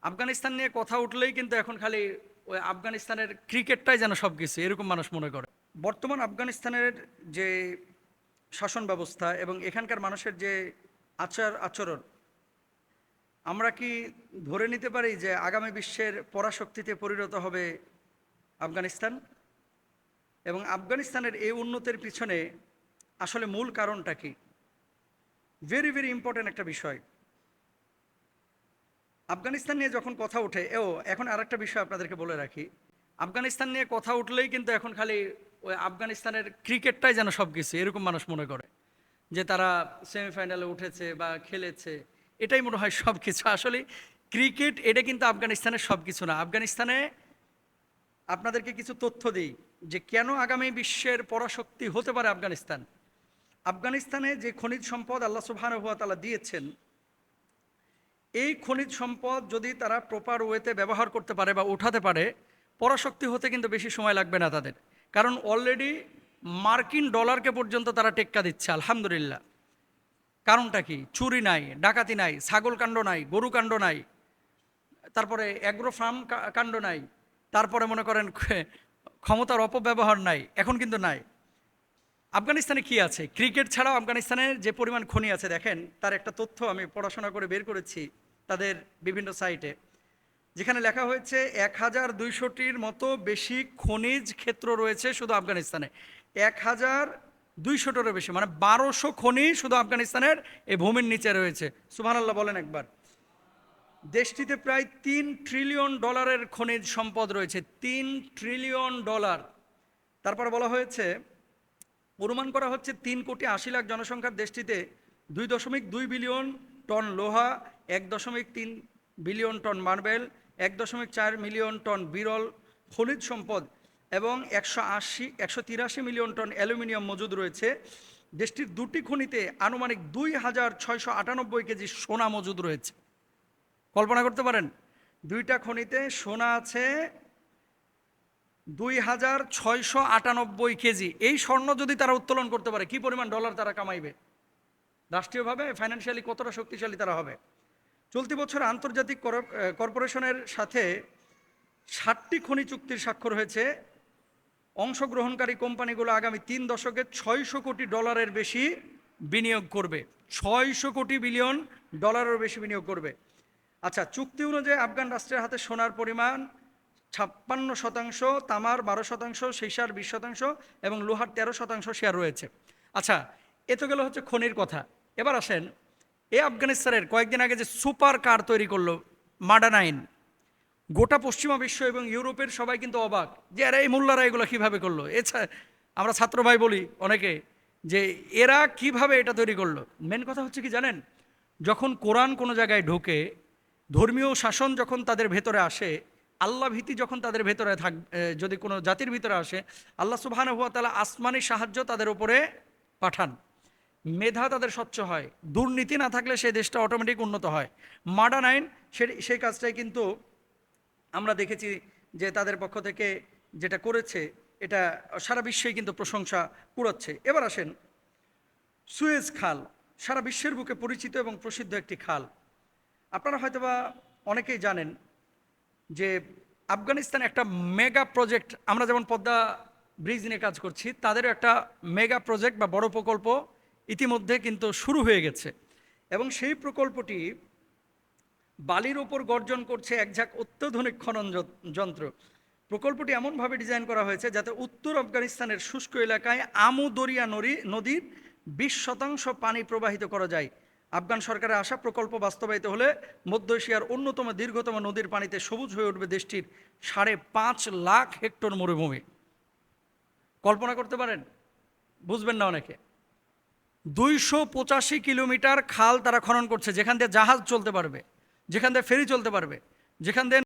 আফগানিস্তান নিয়ে কথা উঠলেই কিন্তু এখন খালি ওই আফগানিস্তানের ক্রিকেটটাই যেন সব কিছু এরকম মানুষ মনে করে। বর্তমান আফগানিস্তানের যে শাসন ব্যবস্থা এবং এখানকার মানুষের যে আচরণ, আমরা কি ধরে নিতে পারি যে আগামী বিশ্বের পরাশক্তিতে পরিণত হবে আফগানিস্তান? এবং আফগানিস্তানের এই উন্নতির পিছনে আসলে মূল কারণটা কি? ভেরি ভেরি ইম্পর্ট্যান্ট একটা বিষয়। আফগানিস্তান নিয়ে যখন কথা ওঠে, এখন আরেকটা বিষয় আপনাদেরকে বলে রাখি, আফগানিস্তান নিয়ে কথা উঠলেই কিন্তু এখন খালি ওই আফগানিস্তানের ক্রিকেটটাই যেন সব কিছু এরকম মানুষ মনে করে, যে তারা সেমিফাইনালে উঠেছে বা খেলেছে, এটাই মনে হয় সব কিছু। আসলে ক্রিকেট এটা কিন্তু আফগানিস্তানের সব কিছু না। আফগানিস্তানে আপনাদেরকে কিছু তথ্য দিই যে কেন আগামী বিশ্বের পরাশক্তি হতে পারে আফগানিস্তান। আফগানিস্তানে যে খনিজ সম্পদ আল্লাহ সুবহানাহু ওয়া তাআলা দিয়েছেন, এই খনিজ সম্পদ যদি তারা প্রপার ওয়েতে ব্যবহার করতে পারে বা উঠাতে পারে, পরাশক্তি হতে কিন্তু বেশি সময় লাগবে না তাদের। কারণ অলরেডি মার্কিন ডলারকে পর্যন্ত তারা টেক্কা দিচ্ছে, আলহামদুলিল্লাহ। কারণটা কি? চুরি নাই, ডাকাতি নাই, ছাগল কাণ্ড নাই, গরু কাণ্ড নাই, তারপরে অ্যাগ্রো ফার্ম কাণ্ড নাই, তারপরে মনে করেন ক্ষমতার অপব্যবহার নাই, এখন কিন্তু নাই। আফগানিস্তানে কি আছে? ক্রিকেট ছাড়াও আফগানিস্তানের যে পরিমাণ খনি আছে, দেখেন তার একটা তথ্য আমি পড়াশোনা করে বের করেছি তাদের বিভিন্ন সাইটে, যেখানে লেখা হয়েছে 1200টির মতো বেশি খনিজ ক্ষেত্র রয়েছে শুধু আফগানিস্তানে। 1200টারও বেশি, মানে 1200 খনি শুধু আফগানিস্তানের এই ভূমির নিচে রয়েছে। সুবহানাল্লাহ বলেন একবার। দেশটিতে প্রায় $3 ট্রিলিয়ন খনিজ সম্পদ রয়েছে, $3 ট্রিলিয়ন। তারপর বলা হয়েছে, অনুমান করা হচ্ছে 3,80,00,000 জনসংখ্যার দেশটিতে 2.2 বিলিয়ন টন লোহা, 1.3 billion ton marble, 1.4 million ton বিরল খনিজ সম্পদ এবং 183 মিলিয়ন টন অ্যালুমিনিয়াম মজুদ রয়েছে। দেশটির দুটি খনিতে আনুমানিক 2,698 কেজি সোনা মজুদ রয়েছে। কল্পনা করতে পারেন, দুইটা খনিতে সোনা আছে 2,698 কেজি। এই স্বর্ণ যদি তারা উত্তোলন করতে পারে, কি পরিমাণ ডলার তারা কামাইবে? রাষ্ট্রীয়ভাবে ফাইন্যান্সিয়ালি কতটা শক্তিশালী তারা হবে? চলতি বছর আন্তর্জাতিক কর্পোরেশনের সাথে 60টি খনি চুক্তির স্বাক্ষর হয়েছে। অংশগ্রহণকারী কোম্পানিগুলো আগামী 3 দশকে $600 কোটি বেশি বিনিয়োগ করবে। 600 কোটি বিলিয়ন ডলারের বেশি বিনিয়োগ করবে। আচ্ছা, চুক্তি অনুযায়ী আফগান রাষ্ট্রের হাতে সোনার পরিমাণ 56%, তামার 12%, সীসার 20% এবং লোহার 13% শেয়ার রয়েছে। আচ্ছা, এ তো গেল হচ্ছে খনির কথা। এবার আসেন, আফগানিস্তানের কয়েকদিন আগে যে সুপার কার তৈরি করলো মাডা 9, গোটা পশ্চিমা বিশ্ব এবং ইউরোপের সবাই কিন্তু অবাক যে এরা এই মোল্লারা এগুলো কীভাবে করলো। এছাড়া আমরা ছাত্র ভাই বলি অনেকে যে এরা কিভাবে এটা তৈরি করলো। মেন কথা হচ্ছে কি জানেন, যখন কোরআন কোনো জায়গায় ঢোকে, ধর্মীয় শাসন যখন তাদের ভেতরে আসে, আল্লাহ ভীতি যখন তাদের ভেতরে যদি কোনো জাতির ভিতরে আসে, আল্লাহ সুবহানাহু ওয়া তাআলা আসমানি সাহায্য তাদের উপরে পাঠান। মেধা তাদের স্বচ্ছ হয়, দুর্নীতি না থাকলে সেই দেশটা অটোমেটিক উন্নত হয়। মাডা 9 সেই কাজটাই কিন্তু আমরা দেখেছি যে তাদের পক্ষ থেকে যেটা করেছে, এটা সারা বিশ্বেই কিন্তু প্রশংসা কুড়াচ্ছে। এবার আসেন, সুয়েজ খাল সারা বিশ্বের বুকে পরিচিত এবং প্রসিদ্ধ একটি খাল। আপনারা হয়তোবা অনেকেই জানেন যে আফগানিস্তান একটা মেগা প্রজেক্ট, আমরা যেমন পদ্মা ব্রিজ নিয়ে কাজ করছি, তাদেরও একটা মেগা প্রজেক্ট বা বড় প্রকল্প ইতিমধ্যে কিন্তু শুরু হয়ে গেছে। এবং সেই প্রকল্পটি বালির ওপর গর্জন করছে এক ঝাঁক অত্যাধুনিক খনন যন্ত্র। প্রকল্পটি এমনভাবে ডিজাইন করা হয়েছে যাতে উত্তর আফগানিস্তানের শুষ্ক এলাকায় আমু দরিয়া নদীর 20% পানি প্রবাহিত করা যায়। আফগান সরকারের আশা, প্রকল্প বাস্তবায়িত হলে মধ্য এশিয়ার অন্যতম দীর্ঘতম নদীর পানিতে সবুজ হয়ে উঠবে দেশটির 5.5 লাখ হেক্টর মরুভূমি। কল্পনা করতে পারেন? বুঝবেন না অনেকে। 285 কিলোমিটার খাল তারা খনন করছে, যেখান দিয়ে জাহাজ চলতে পারবে, যেখান দিয়ে ফেরি চলতে পারবে, যেখান দিয়ে